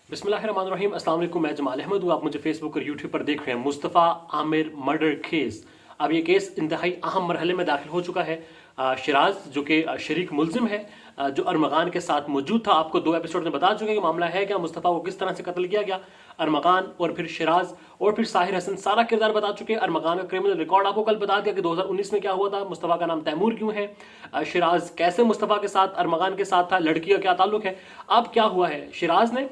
बिस्मिल्लाहिर्रहमानिर्रहीम। अस्सलाम वालेकुम। मैं जमाल अहमद हूँ। आप मुझे फेसबुक और यूट्यूब पर देख रहे हैं। मुस्तफ़ा आमिर मर्डर केस, अब ये केस इंतहाई अहम मरहले में दाखिल हो चुका है। शिराज जो कि शरीक मुलजिम है, जो अरमगान के साथ मौजूद था, आपको 2 एपिसोड में बता चुके हैं कि मामला है क्या, मुस्तफ़ा को किस तरह से कत्ल किया गया। अरमगान और फिर शिराज और फिर साहिर हसन सारा किरदार बता चुके हैं। अरमगान का क्रिमिनल रिकॉर्ड आपको कल बता दिया कि 2019 में क्या हुआ था, मुस्तफ़ा का नाम तैमूर क्यों है, शिराज कैसे मुस्तफ़ा के साथ अरमगान के साथ था, लड़की का क्या ताल्लुक है। अब क्या हुआ है, शिराज ने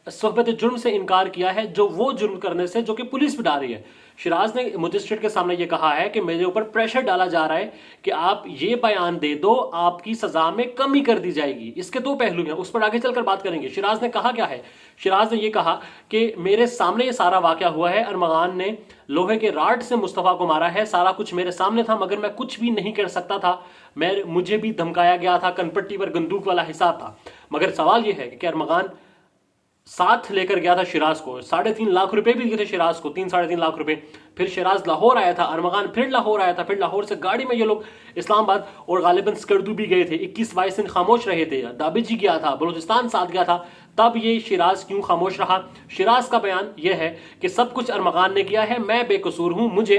सोहबत जुर्म से इनकार किया है, जो वो जुर्म करने से जो कि पुलिस भी डाल रही है। शिराज ने मजिस्ट्रेट के सामने ये कहा है कि मेरे ऊपर प्रेशर डाला जा रहा है कि आप ये बयान दे दो, आपकी सजा में कमी कर दी जाएगी। इसके 2 पहलू हैं, उस पर आगे चलकर बात करेंगे। शिराज ने कहा क्या है, शिराज ने यह कहा कि मेरे सामने ये सारा वाकया हुआ है, अरमगान ने लोहे के राड से मुस्तफ़ा को मारा है, सारा कुछ मेरे सामने था, मगर मैं कुछ भी नहीं कर सकता था। मुझे भी धमकाया गया था, कनपट्टी पर बंदूक वाला हिसाब था। मगर सवाल यह है कि अरमगान साथ लेकर गया था शिराज को, 3.5 लाख रुपए भी दिए थे शिराज को, 3-3.5 लाख रुपए। फिर शिराज लाहौर आया था, अरमगान फिर लाहौर आया था, फिर लाहौर से गाड़ी में ये लोग इस्लामाबाद और गालिबन स्कर्दू भी गए थे। 21-22 दिन खामोश रहे थे। दाबिजी गया था, बलूचिस्तान साथ गया था। तब ये शिराज क्यों खामोश रहा? शिराज का बयान यह है कि सब कुछ अरमगान ने किया है, मैं बेकसूर हूं, मुझे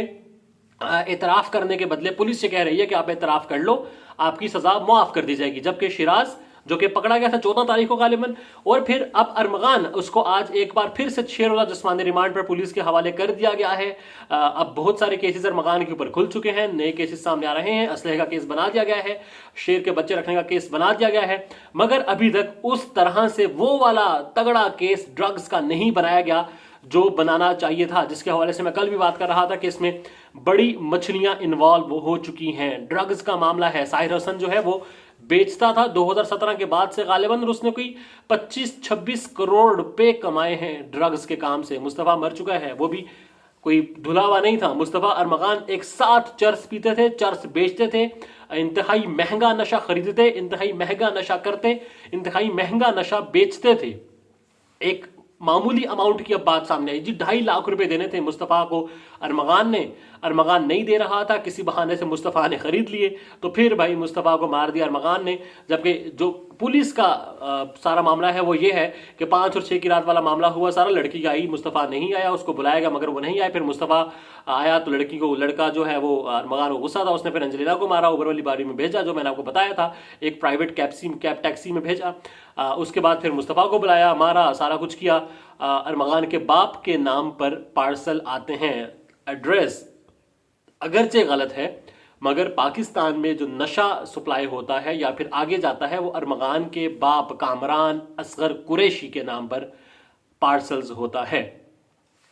एतराफ करने के बदले पुलिस से कह रही है कि आप एतराफ कर लो, आपकी सजा मुआफ कर दी जाएगी। जबकि शिराज जो कि पकड़ा गया था 14 तारीख को गालिबन, और फिर अब अरमगान, उसको आज एक बार फिर से शेरवाला जिस्मानी रिमांड पर पुलिस के हवाले कर दिया गया है। अब बहुत सारे केसेस अरमगान के ऊपर खुल चुके हैं, नए केसेस सामने आ रहे हैं, असलहे का केस बना दिया गया है, शेर के बच्चे रखने का केस बना दिया गया है। मगर अभी तक उस तरह से वो वाला तगड़ा केस ड्रग्स का नहीं बनाया गया जो बनाना चाहिए था, जिसके हवाले से मैं कल भी बात कर रहा था कि इसमें बड़ी मछलियां इन्वॉल्व हो चुकी हैं। ड्रग्स का मामला है, साहिर हसन जो है वो बेचता था 2017 के बाद से गालिबन, और उसने कोई 25-26 करोड़ रुपए कमाए हैं ड्रग्स के काम से। मुस्तफ़ा मर चुका है, वो भी कोई धुलावा नहीं था। मुस्तफ़ा अरमगान एक साथ चर्स पीते थे, चर्स बेचते थे, इंतहाई महंगा नशा खरीदते, इंतहाई महंगा नशा करते, इंतहाई महंगा नशा बेचते थे। एक मामूली अमाउंट की अब बात सामने आई जी, 2.5 लाख रुपए देने थे मुस्तफ़ा को अरमगान ने। अरमगान नहीं दे रहा था, किसी बहाने से मुस्तफ़ा ने खरीद लिए, तो फिर भाई मुस्तफ़ा को मार दिया अरमगान ने। जबकि जो पुलिस का सारा मामला है वो ये है कि 5 और 6 की रात वाला मामला हुआ सारा, लड़की आई, मुस्तफ़ा नहीं आया, उसको बुलाया गया मगर वो नहीं आया। फिर मुस्तफ़ा आया तो लड़का जो है वो अरमगान को गुस्सा था, उसने फिर अंजलिना को मारा, ऊबर वाली बारी में भेजा, जो मैंने आपको बताया था, एक प्राइवेट कैब टैक्सी में भेजा। उसके बाद फिर मुस्तफ़ा को बुलाया, मारा, सारा कुछ किया। अरमगान के बाप के नाम पर पार्सल आते हैं, एड्रेस अगरचे गलत है, मगर पाकिस्तान में जो नशा सप्लाई होता है या फिर आगे जाता है वो अरमगान के बाप कामरान असगर कुरैशी के नाम पर पार्सल्स होता है।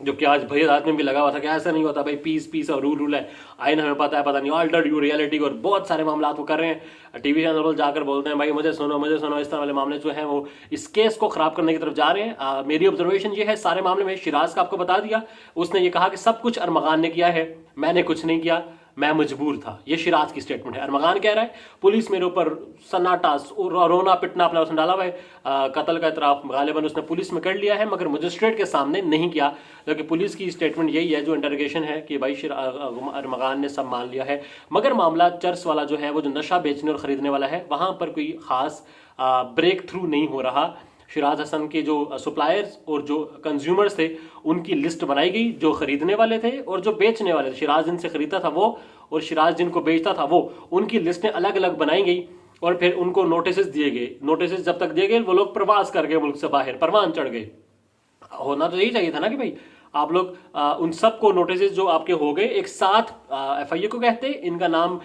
जो कि आज भैया रात में भी लगा हुआ था कि ऐसा नहीं होता भाई, पीस और रूल है, आइन हमें पता है, पता नहीं, ऑल्टर यू रियलिटी, और बहुत सारे मामला वो कर रहे हैं। टीवी चैनल जाकर बोलते हैं भाई मुझे सुनो, इस तरह वाले मामले जो हैं वो इस केस को खराब करने की तरफ जा रहे हैं। मेरी ऑब्जर्वेशन ये है सारे मामले में, शिराज का आपको बता दिया, उसने ये कहा कि सब कुछ अरमगान ने किया है, मैंने कुछ नहीं किया, मैं मजबूर था। ये शिराज की स्टेटमेंट है। अरमगान कह रहा है पुलिस मेरे ऊपर सन्नाटा रोना पिटना अपना उसने डाला हुआ है। कत्ल का इतराफ गालिबन उसने पुलिस में कर लिया है, मगर मजिस्ट्रेट के सामने नहीं किया, क्योंकि पुलिस की स्टेटमेंट यही है जो इंटरोगेशन है कि भाई अरमगान ने सब मान लिया है। मगर मामला चर्स वाला जो है, वो जो नशा बेचने और खरीदने वाला है, वहां पर कोई खास ब्रेक थ्रू नहीं हो रहा। शिराज हसन के जो सप्लायर्स और जो कंज्यूमर्स थे उनकी लिस्ट बनाई गई, जो खरीदने वाले थे और जो बेचने वाले थे। शिराज जिनसे खरीदता था वो और शिराज जिनको बेचता था वो, उनकी लिस्टें अलग अलग बनाई गई और फिर उनको नोटिस दिए गए। नोटिस जब तक दिए गए वो लोग प्रवास कर गए, मुल्क से बाहर परवान चढ़ गए। होना तो यही चाहिए था ना कि भाई आप लोग उन सबको नोटिस जो आपके हो गए एक साथ FIA को कहते, इनका नाम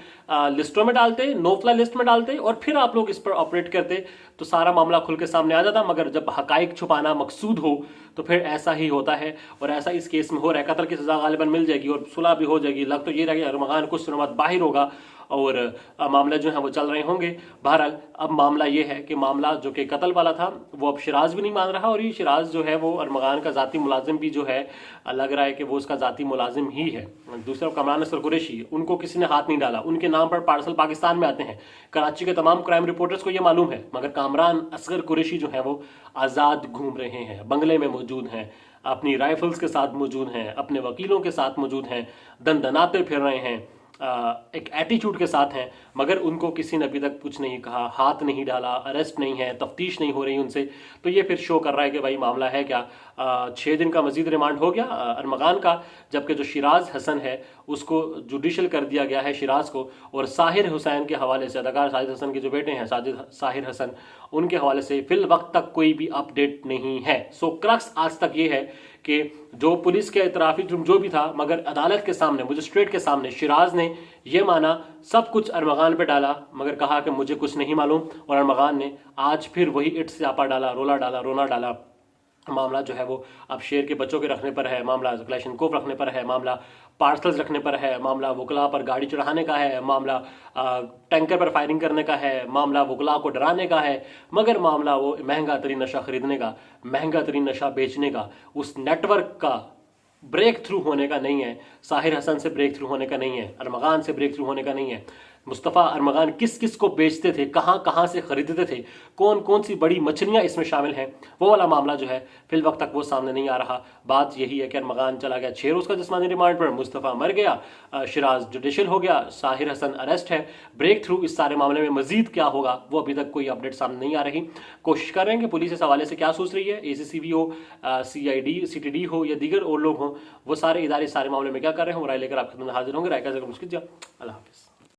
लिस्टों में डालते, नो फ्लाई लिस्ट में डालते, और फिर आप लोग इस पर ऑपरेट करते तो सारा मामला खुल के सामने आ जाता। मगर जब हकाइक छुपाना मकसूद हो तो फिर ऐसा ही होता है, और ऐसा इस केस में हो रहा है। कत्ल की सजा गालिबन मिल जाएगी और सुलह भी हो जाएगी। लग तो ये रहेगा अरमगान कुछ दिनों बाद बाहर होगा और मामले जो है वो चल रहे होंगे। बहरहाल अब मामला ये है कि मामला जो कि कत्ल वाला था वो अब शिराज भी नहीं मान रहा, और ये शिराज जो है वो अरमगान का जाती मुलाजिम भी जो है, लग रहा है कि वो उसका जाती मुलाजिम ही है। दूसरा कामरान असगर कुरैशी, उनको किसी ने हाथ नहीं डाला, उनके नाम पर पार्सल पाकिस्तान में आते हैं। कराची के तमाम क्राइम रिपोर्टर्स को ये मालूम है, मगर कामरान असगर कुरैशी जो है वो आज़ाद घूम रहे हैं, बंगले में मौजूद हैं, अपनी राइफल्स के साथ मौजूद हैं, अपने वकीलों के साथ मौजूद हैं, दंदनाते फिर रहे हैं। एक एटीट्यूड के साथ हैं, मगर उनको किसी ने अभी तक कुछ नहीं कहा, हाथ नहीं डाला, अरेस्ट नहीं है, तफ्तीश नहीं हो रही उनसे। तो ये फिर शो कर रहा है कि भाई मामला है क्या। 6 दिन का मजीद रिमांड हो गया अरमगान का, जबकि जो शिराज हसन है उसको जुडिशल कर दिया गया है शिराज को, और साहिर हुसैन के हवाले से, अदाकार साजिद हसन के जो बेटे हैं साहिर हसन, उनके हवाले से फिल वक्त तक कोई भी अपडेट नहीं है। सो क्रक्स आज तक ये है कि जो पुलिस के इतराफी जुर्म जो भी था, मगर अदालत के सामने, मजिस्ट्रेट के सामने शिराज ने यह माना, सब कुछ अरमगान पे डाला, मगर कहा कि मुझे कुछ नहीं मालूम, और अरमगान ने आज फिर वही इट से आपा डाला, रोना डाला। मामला जो है वो अब शेर के बच्चों के रखने पर है, मामला क्लैशनकोव रखने पर है, मामला पार्सल्स रखने पर है, मामला वकला पर गाड़ी चढ़ाने का है, मामला टैंकर पर फायरिंग करने का है, मामला वकला को डराने का है, मगर मामला वो महंगा तरीन नशा खरीदने का, महंगा तरीन नशा बेचने का, उस नेटवर्क का ब्रेक थ्रू होने का नहीं है। साहिर हसन से ब्रेक थ्रू होने का नहीं है, अरमगान से ब्रेक थ्रू होने का नहीं है। मुस्तफ़ा अरमगान किस किस को बेचते थे, कहाँ कहाँ से खरीदते थे, कौन कौन सी बड़ी मछलियाँ इसमें शामिल हैं, वो वाला मामला जो है फिल वक्त तक वो सामने नहीं आ रहा। बात यही है कि अरमगान चला गया 6 रोज़ का जिस्मानी रिमांड पर, मुस्तफ़ा मर गया, शिराज जुडिशल हो गया, साहिर हसन अरेस्ट है। ब्रेक थ्रू इस सारे मामले में मजीद क्या होगा वो अभी तक कोई अपडेट सामने नहीं आ रही। कोशिश कर रहे हैं कि पुलिस इस हवाले से क्या सोच रही है, ACCB हो, CID CTD हो या दीगर और लोग हों, वो सारे इदारे सारे मामले में क्या कर रहे हैं, वो राय लेकर आपके सामने हाजिर होंगे। राय का जिक्र मुश्किल। अल्लाह हाफिज़।